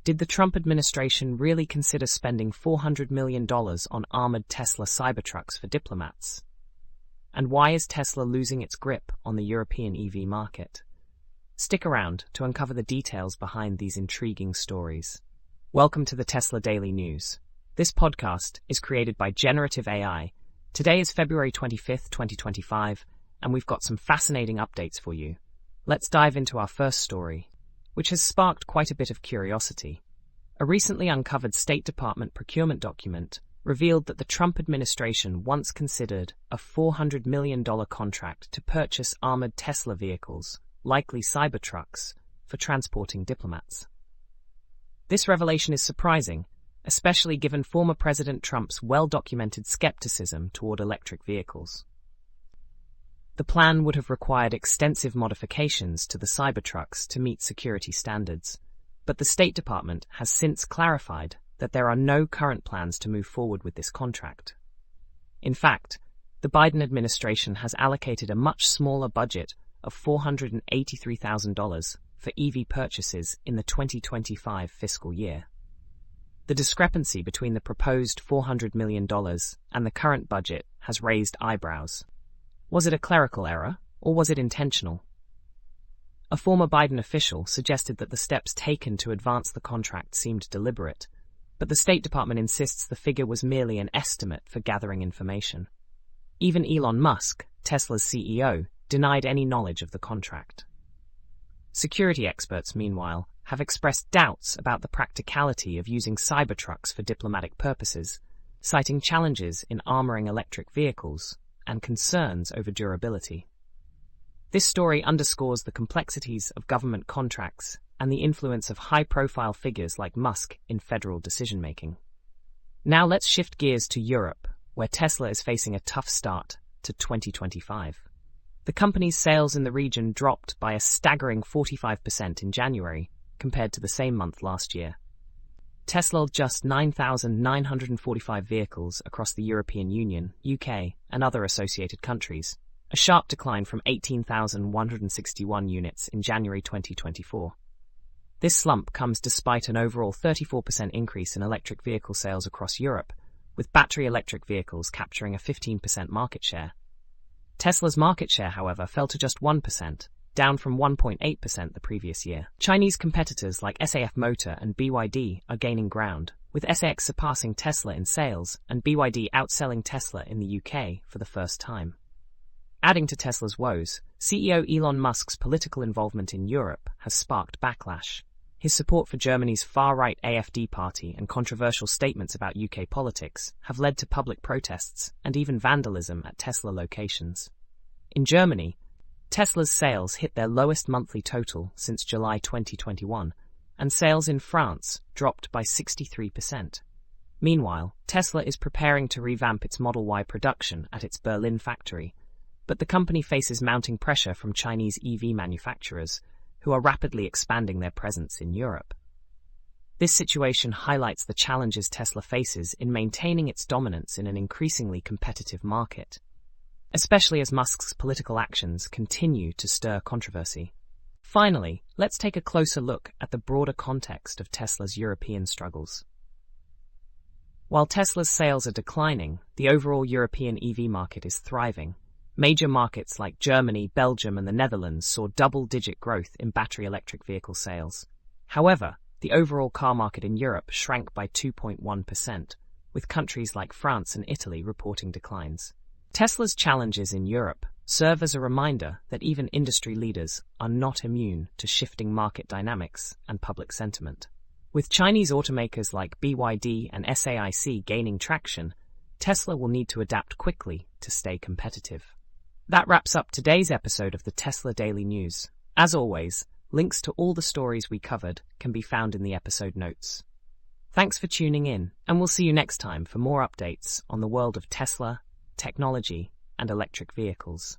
Did the Trump administration really consider spending $400 million on armored Tesla Cybertrucks for diplomats? And why is Tesla losing its grip on the European EV market? Stick around to uncover the details behind these intriguing stories. Welcome to the Tesla Daily News. This podcast is created by Generative AI. Today is February 25th, 2025, and we've got some fascinating updates for you. Let's dive into our first story, which has sparked quite a bit of curiosity. A recently uncovered State Department procurement document revealed that the Trump administration once considered a $400 million contract to purchase armored Tesla vehicles, likely Cybertrucks, for transporting diplomats. This revelation is surprising, especially given former President Trump's well-documented skepticism toward electric vehicles. The plan would have required extensive modifications to the Cybertrucks to meet security standards, but the State Department has since clarified that there are no current plans to move forward with this contract. In fact, the Biden administration has allocated a much smaller budget of $483,000 for EV purchases in the 2025 fiscal year. The discrepancy between the proposed $400 million and the current budget has raised eyebrows. Was it a clerical error, or was it intentional? A former Biden official suggested that the steps taken to advance the contract seemed deliberate, but the State Department insists the figure was merely an estimate for gathering information. Even Elon Musk, Tesla's CEO, denied any knowledge of the contract. Security experts, meanwhile, have expressed doubts about the practicality of using Cybertrucks for diplomatic purposes, citing challenges in armoring electric vehicles and concerns over durability. This story underscores the complexities of government contracts and the influence of high-profile figures like Musk in federal decision-making. Now let's shift gears to Europe, where Tesla is facing a tough start to 2025. The company's sales in the region dropped by a staggering 45% in January compared to the same month last year. Tesla sold just 9,945 vehicles across the European Union, UK, and other associated countries, a sharp decline from 18,161 units in January 2024. This slump comes despite an overall 34% increase in electric vehicle sales across Europe, with battery electric vehicles capturing a 15% market share. Tesla's market share, however, fell to just 1%, down from 1.8% the previous year. Chinese competitors like SAF Motor and BYD are gaining ground, with SAX surpassing Tesla in sales and BYD outselling Tesla in the UK for the first time. Adding to Tesla's woes, CEO Elon Musk's political involvement in Europe has sparked backlash. His support for Germany's far-right AfD party and controversial statements about UK politics have led to public protests and even vandalism at Tesla locations. In Germany, Tesla's sales hit their lowest monthly total since July 2021, and sales in France dropped by 63%. Meanwhile, Tesla is preparing to revamp its Model Y production at its Berlin factory, but the company faces mounting pressure from Chinese EV manufacturers, who are rapidly expanding their presence in Europe. This situation highlights the challenges Tesla faces in maintaining its dominance in an increasingly competitive market, especially as Musk's political actions continue to stir controversy. Finally, let's take a closer look at the broader context of Tesla's European struggles. While Tesla's sales are declining, the overall European EV market is thriving. Major markets like Germany, Belgium, and the Netherlands saw double-digit growth in battery electric vehicle sales. However, the overall car market in Europe shrank by 2.1%, with countries like France and Italy reporting declines. Tesla's challenges in Europe serve as a reminder that even industry leaders are not immune to shifting market dynamics and public sentiment. With Chinese automakers like BYD and SAIC gaining traction, Tesla will need to adapt quickly to stay competitive. That wraps up today's episode of the Tesla Daily News. As always, links to all the stories we covered can be found in the episode notes. Thanks for tuning in, and we'll see you next time for more updates on the world of Tesla, technology, and electric vehicles.